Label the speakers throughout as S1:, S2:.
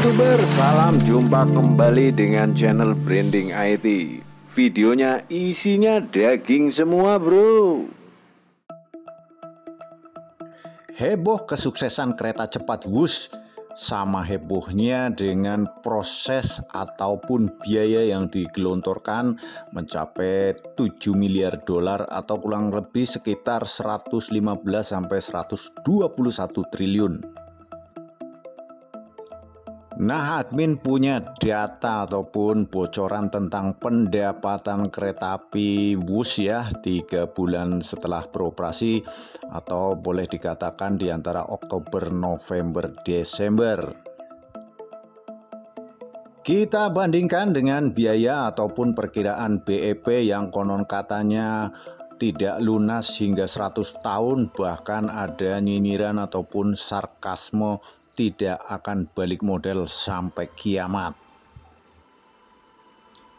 S1: YouTuber, salam jumpa kembali dengan channel Branding IT. Videonya isinya daging semua bro.
S2: Heboh kesuksesan kereta cepat Whoosh, sama hebohnya dengan proses ataupun biaya yang digelontorkan mencapai 7 miliar dolar atau kurang lebih sekitar 115 sampai 121 triliun. Nah, admin punya data ataupun bocoran tentang pendapatan kereta api Whoosh ya 3 bulan setelah beroperasi, atau boleh dikatakan di antara Oktober, November, Desember. Kita bandingkan dengan biaya ataupun perkiraan BEP yang konon katanya tidak lunas hingga 100 tahun, bahkan ada nyinyiran ataupun sarkasme tidak akan balik model sampai kiamat.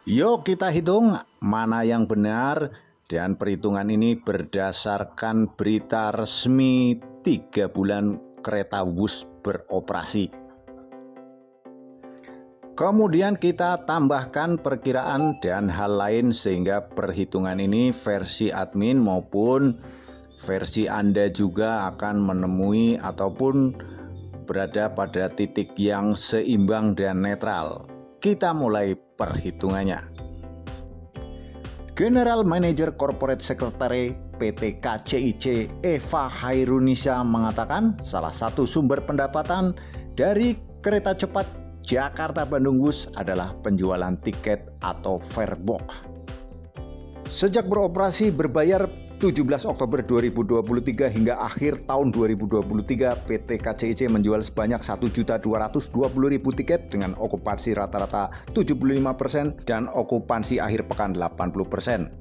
S2: Yuk kita hitung mana yang benar, dan perhitungan ini berdasarkan berita resmi 3 bulan kereta Whoosh beroperasi. Kemudian kita tambahkan perkiraan dan hal lain sehingga perhitungan ini versi admin maupun versi Anda juga akan menemui ataupun berada pada titik yang seimbang dan netral. Kita mulai perhitungannya. General Manager Corporate Secretary PT KCIC Eva Hairunisa mengatakan salah satu sumber pendapatan dari kereta cepat Jakarta-Bandung Whoosh adalah penjualan tiket atau farebox. Sejak beroperasi berbayar 17 Oktober 2023 hingga akhir tahun 2023, PT KCIC menjual sebanyak 1.220.000 tiket dengan okupansi rata-rata 75% dan okupansi akhir pekan 80%.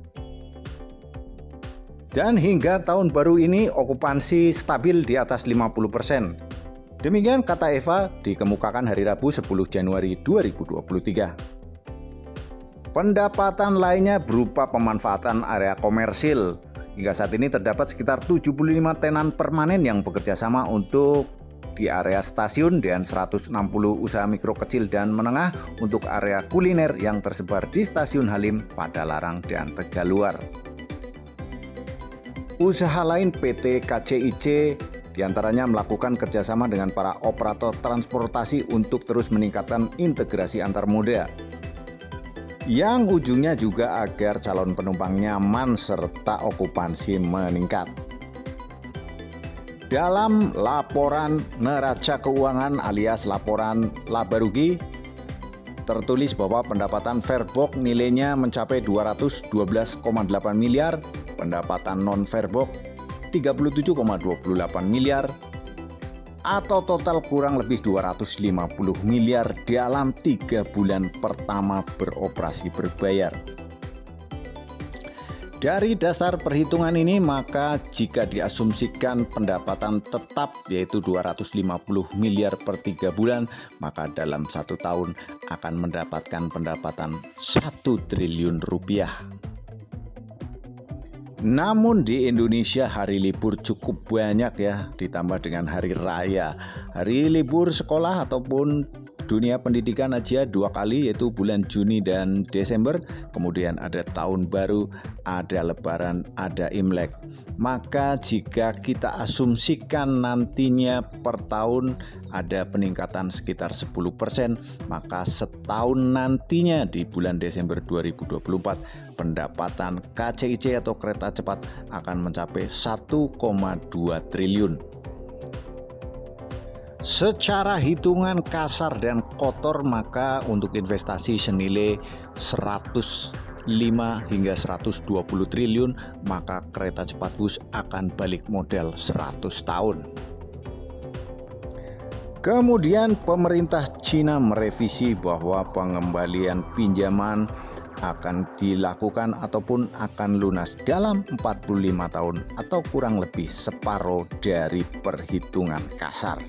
S2: Dan hingga tahun baru ini okupansi stabil di atas 50%. Demikian kata Eva dikemukakan hari Rabu 10 Januari 2023. Pendapatan lainnya berupa pemanfaatan area komersil. Hingga saat ini terdapat sekitar 75 tenan permanen yang bekerja sama untuk di area stasiun dan 160 usaha mikro kecil dan menengah untuk area kuliner yang tersebar di Stasiun Halim, Padalarang, dan Tegaluar. Usaha lain PT KCIC diantaranya melakukan kerjasama dengan para operator transportasi untuk terus meningkatkan integrasi antar moda, yang ujungnya juga agar calon penumpang nyaman serta okupansi meningkat. Dalam laporan neraca keuangan alias laporan laba rugi, tertulis bahwa pendapatan farebox nilainya mencapai 212,8 miliar, pendapatan non farebox 37,28 miliar, atau total kurang lebih 250 miliar dalam 3 bulan pertama beroperasi berbayar. Dari dasar perhitungan ini, maka jika diasumsikan pendapatan tetap yaitu 250 miliar per 3 bulan, maka dalam 1 tahun akan mendapatkan pendapatan 1 triliun rupiah. Namun di Indonesia hari libur cukup banyak ya, ditambah dengan hari raya. Hari libur sekolah ataupun dunia pendidikan aja 2 kali, yaitu bulan Juni dan Desember. Kemudian ada tahun baru, ada lebaran, ada Imlek. Maka jika kita asumsikan nantinya per tahun ada peningkatan sekitar 10%, maka setahun nantinya di bulan Desember 2024 pendapatan KCIC atau kereta cepat akan mencapai 1,2 triliun. Secara hitungan kasar dan kotor, maka untuk investasi senilai 105 hingga 120 triliun, maka kereta cepat Whoosh akan balik modal 100 tahun. Kemudian pemerintah Cina merevisi bahwa pengembalian pinjaman akan dilakukan ataupun akan lunas dalam 45 tahun atau kurang lebih separuh dari perhitungan kasar.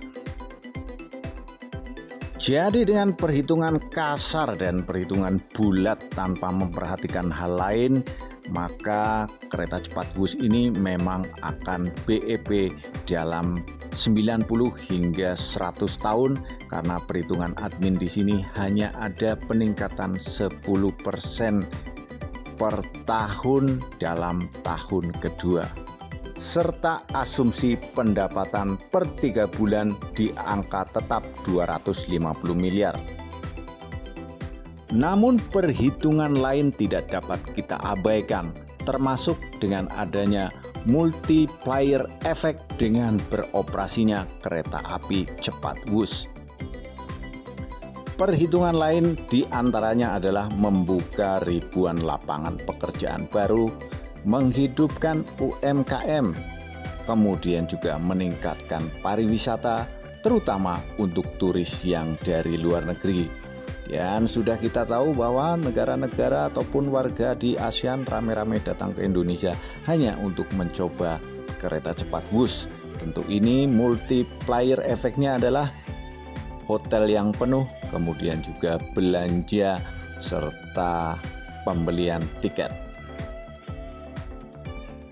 S2: Jadi dengan perhitungan kasar dan perhitungan bulat tanpa memperhatikan hal lain, maka kereta cepat Wus ini memang akan BEP dalam 90 hingga 100 tahun, karena perhitungan admin di sini hanya ada peningkatan 10% per tahun dalam tahun kedua, serta asumsi pendapatan per 3 bulan di angka tetap 250 miliar. Namun perhitungan lain tidak dapat kita abaikan, termasuk dengan adanya multiplier efek dengan beroperasinya kereta api cepat Wus. Perhitungan lain diantaranya adalah membuka ribuan lapangan pekerjaan baru, menghidupkan UMKM, kemudian juga meningkatkan pariwisata, terutama untuk turis yang dari luar negeri. Dan sudah kita tahu bahwa negara-negara ataupun warga di ASEAN rame-rame datang ke Indonesia hanya untuk mencoba kereta cepat Wus. Tentu ini multiplier efeknya adalah hotel yang penuh, kemudian juga belanja serta pembelian tiket.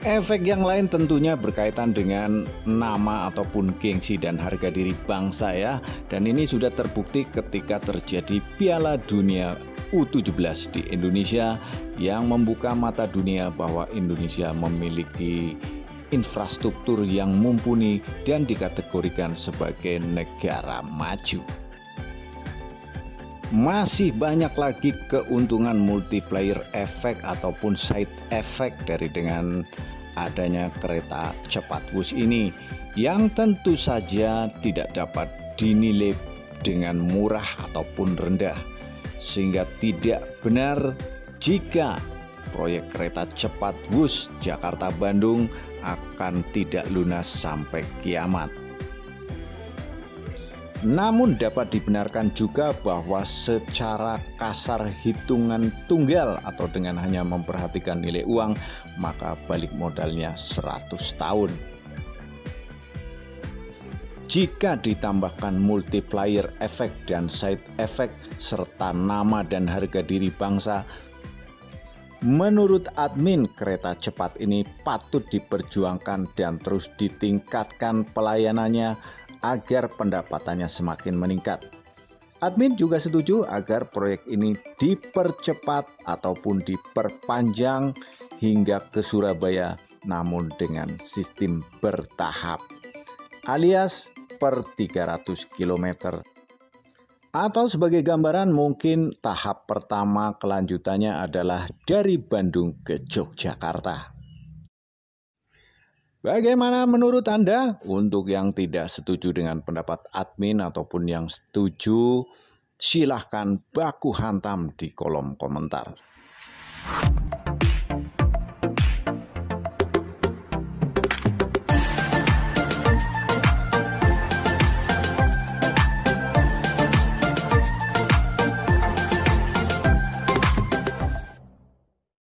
S2: Efek yang lain tentunya berkaitan dengan nama ataupun gengsi dan harga diri bangsa ya. Dan ini sudah terbukti ketika terjadi Piala Dunia U17 di Indonesia yang membuka mata dunia bahwa Indonesia memiliki infrastruktur yang mumpuni dan dikategorikan sebagai negara maju. Masih banyak lagi keuntungan multiplier efek ataupun side effect dari dengan adanya kereta cepat Wus ini, yang tentu saja tidak dapat dinilai dengan murah ataupun rendah, sehingga tidak benar jika proyek kereta cepat Wus Jakarta-Bandung akan tidak lunas sampai kiamat. Namun dapat dibenarkan juga bahwa secara kasar hitungan tunggal atau dengan hanya memperhatikan nilai uang, maka balik modalnya 100 tahun. Jika ditambahkan multiplier effect dan side effect serta nama dan harga diri bangsa, menurut admin kereta cepat ini patut diperjuangkan dan terus ditingkatkan pelayanannya agar pendapatannya semakin meningkat. Admin juga setuju agar proyek ini dipercepat ataupun diperpanjang hingga ke Surabaya, namun dengan sistem bertahap, alias per 300 km. Atau sebagai gambaran, mungkin tahap pertama kelanjutannya adalah dari Bandung ke Yogyakarta. Bagaimana menurut Anda? Untuk yang tidak setuju dengan pendapat admin ataupun yang setuju, silahkan baku hantam di kolom komentar.